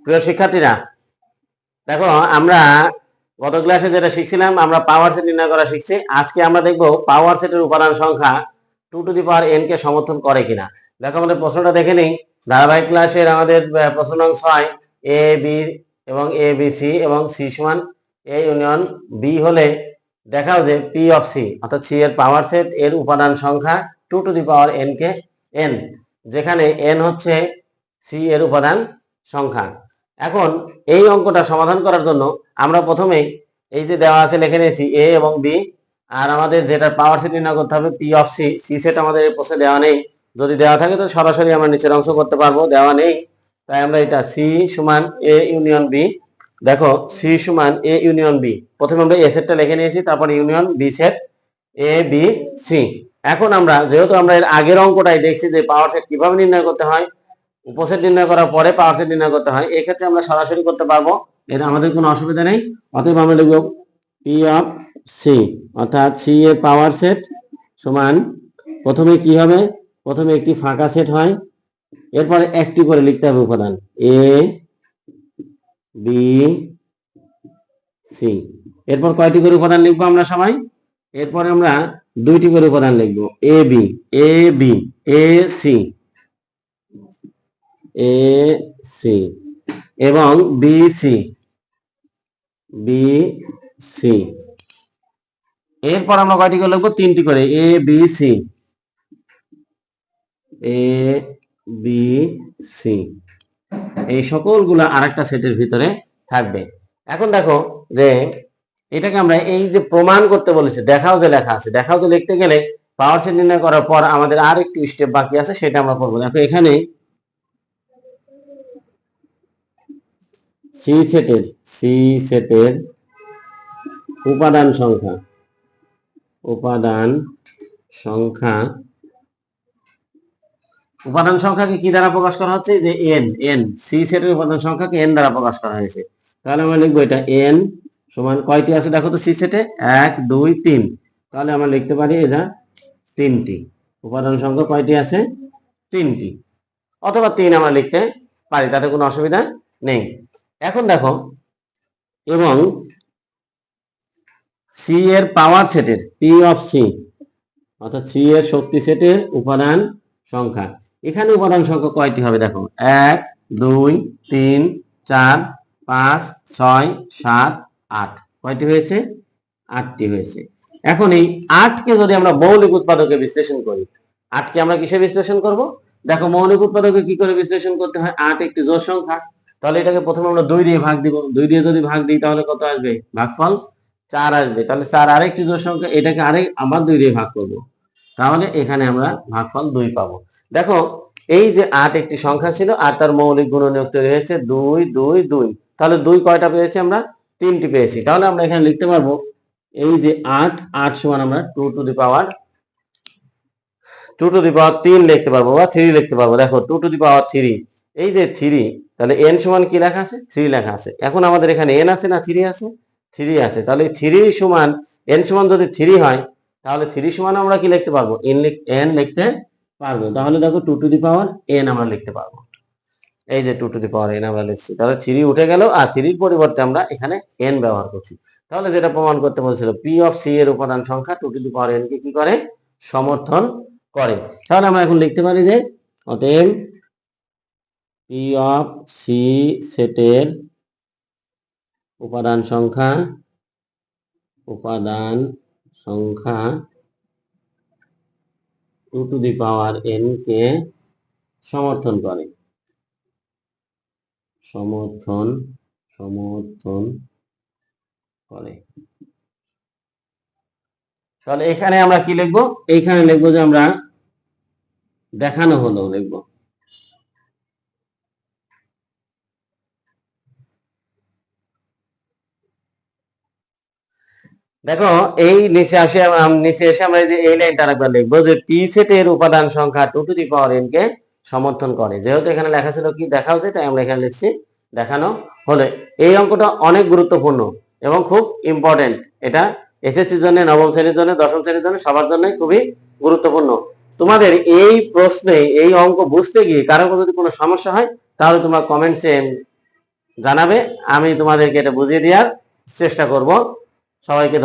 প্রিয় শিক্ষার্থীরা, দেখো আমরা গত ক্লাসে যেটা শিখছিলাম, আমরা পাওয়ার সেট নির্ণয় করা শিখছি। আজকে আমরা দেখব পাওয়ার সেটের উপাদান সংখ্যা 2n কে সমর্থন করে কিনা। দেখো আমাদের প্রশ্নটা দেখে নেই। ধারাবাহিক ক্লাসের আমাদের প্রশ্ন নং 6, এ বি এবং এ বি সি এবং সি সমান এ ইউনিয়ন বি হলে দেখাও যে পি অফ সি অর্থাৎ সি এর পাওয়ার সেট এর উপাদান সংখ্যা 2n কে n, যেখানে n হচ্ছে সি এর উপাদান সংখ্যা। এখন এই অঙ্কটা সমাধান করার জন্য আমরা প্রথমে এই যে দেওয়া আছে লিখে নিয়েছি এ এবং বি, আর আমাদের যেটা পাওয়ার সেট নির্ণয় করতে হবে P of C. C set আমাদের এই প্রশ্নে দেওয়া নেই, যদি দেওয়া থাকে তো সরাসরি আমরা নিচের অংশ করতে পারবো, দেওয়া নেই তাই আমরা এটা সি সমান এ ইউনিয়ন বি। দেখো সি সমান এ ইউনিয়ন বি, প্রথমে আমরা এ সেটটা লিখে নিয়েছি, তারপর ইউনিয়ন বি সেট এ বি সি। এখন আমরা যেহেতু আমরা এর আগের অঙ্কটাই দেখছি যে পাওয়ার সেট কিভাবে নির্ণয় করতে হয়, উপসেট নির্ণয় করার পরে পাওয়ার সেট নির্ণয় করতে হয়, এই ক্ষেত্রে আমরা সরাসরি করতে পারবো, এটা আমাদের কোনো অসুবিধা নেই। অতএব আমরা লিখব পি অফ সি অর্থাৎ সি এর পাওয়ার সেট সমান, প্রথমে কি হবে, প্রথমে একটি ফাঁকা সেট হয়, এরপরে একটি করে লিখতে হবে উপাদান এ বি সি। এরপর কয়টি করে উপাদান লিখবো আমরা সবাই, এরপরে আমরা দুইটি করে উপাদান লিখবো A B A C A C এবং বি সি বি সি। এরপর আমরা কয়টি করে লিখবো, তিনটি করে A B C A B C. এই সকলগুলো আরেকটা সেটের ভিতরে থাকবে। এখন দেখো যে এটাকে আমরা এই যে প্রমাণ করতে বলেছে, দেখাও যে লেখা আছে, দেখাও যে লিখতে গেলে পাওয়ার সেট নির্ণয় করার পর আমাদের আর একটু স্টেপ বাকি আছে, সেটা আমরা করবো। দেখো এখানে সি সেটের উপাদান সংখ্যাকে কি দ্বারা প্রকাশ করা হচ্ছে, যে n সি সেটের উপাদান সংখ্যাকে n দ্বারা প্রকাশ করা হয়েছে। তাহলে আমরা লিখবো এটা n সমান কয়টি আছে দেখো তো সি সেটে, 1 2 3, তাহলে আমরা লিখতে পারি এটা 3টি উপাদান সংখ্যা কয়টি আছে, 3টি, অথবা 3 আমরা লিখতে পারি, তাতে কোনো অসুবিধা নেই। এখন দেখো, এবং সি এর পাওয়ার সেটের পি অফ সি অর্থাৎ সি এর শক্তি সেটের উপাদান সংখ্যা, এখানে উপাদান সংখ্যা কয়টি হবে দেখো, 1 2 3 4 5 6 7 8, কয়টি হয়েছে, 8টি হয়েছে। এখন এই 8কে যদি আমরা মৌলিক উৎপাদকে বিশ্লেষণ করি, 8কে আমরা কিসে বিশ্লেষণ করব, দেখো মৌলিক উৎপাদকে কি করে বিশ্লেষণ করতে হয়, 8 একটি জোড় সংখ্যা, তাহলে এটাকে প্রথমে আমরা 2 দিয়ে ভাগ দিব, 2 দিয়ে যদি ভাগ দিই তাহলে কত আসবে, ভাগফল 4 আসবে, তাহলে 4 আরেকটি জোড় সংখ্যা, এটাকে আবার 2 দিয়ে ভাগ করব, তাহলে এখানে আমরা ভাগফল 2 পাবো। দেখো এই যে 8 একটি সংখ্যা ছিল আর তার মৌলিক গুণনীয়ক তৈরি হয়েছে 2 2 2, তাহলে 2 কয়টা পেয়েছি আমরা, 3টি পেয়েছি। তাহলে আমরা এখানে লিখতে পারবো এই যে 8 সমান আমরা 2 টু দি পাওয়ার 3 লিখতে পারবো বা 3 লিখতে পারবো। দেখো 2 টু দি পাওয়ার 3, এই যে 3, তাহলে n সমান কি লেখা আছে, 3 লেখা আছে। এখন আমাদের এখানে n আছে না 3 আছে, 3 আছে, তাহলে 3 সমান n সমান যদি 3 হয়, তাহলে 3 সমান আমরা কি লিখতে পারবো, n লিখতে পারবো। তাহলে দেখো 2 টু দি পাওয়ার n আমরা লিখতে পারবো, এই যে 2 টু দি পাওয়ার n আমরা লিখছি, তাহলে 3 উঠে গেল আর 3 পরিবর্তে আমরা এখানে n ব্যবহার করছি। তাহলে যেটা প্রমাণ করতে বলছিল, পি অফ সি এর উপাদান সংখ্যা 2 টু দি পাওয়ার n কে কি করে, সমর্থন করে। তাহলে আমরা এখন লিখতে পারি যে অতএব পি অফ সি সেটের উপাদান সংখ্যা 2 টু দি পাওয়ার n কে সমর্থন করে, তাহলে এখানে আমরা কি লিখবো, এইখানে লিখবো যে আমরা দেখানো হলো লিখবো। দেখো এই নিচে এসে আমরা এই লাইনটা আরেকবার লিখবো যে পি সেটের উপাদান সংখ্যা 2 টু দি পাওয়ার n কে সমর্থন করে। যেহেতু এখানে লেখা ছিল কি দেখা হচ্ছে, তাই আমরা এখানে লিখছি দেখানো হলো। এই অঙ্কটা অনেক গুরুত্বপূর্ণ এবং খুব ইম্পর্টেন্ট, এটা এসএসসির জন্য, নবম শ্রেণীর জন্য, দশম শ্রেণীর জন্য, সবার জন্য খুবই গুরুত্বপূর্ণ। তোমাদের এই প্রশ্নে এই অঙ্ক বুঝতে গিয়ে কারো যদি কোনো সমস্যা হয়, তাহলে তোমরা কমেন্টসে জানাবে, আমি তোমাদেরকে এটা বুঝিয়ে দেওয়ার চেষ্টা করব। সবাইকে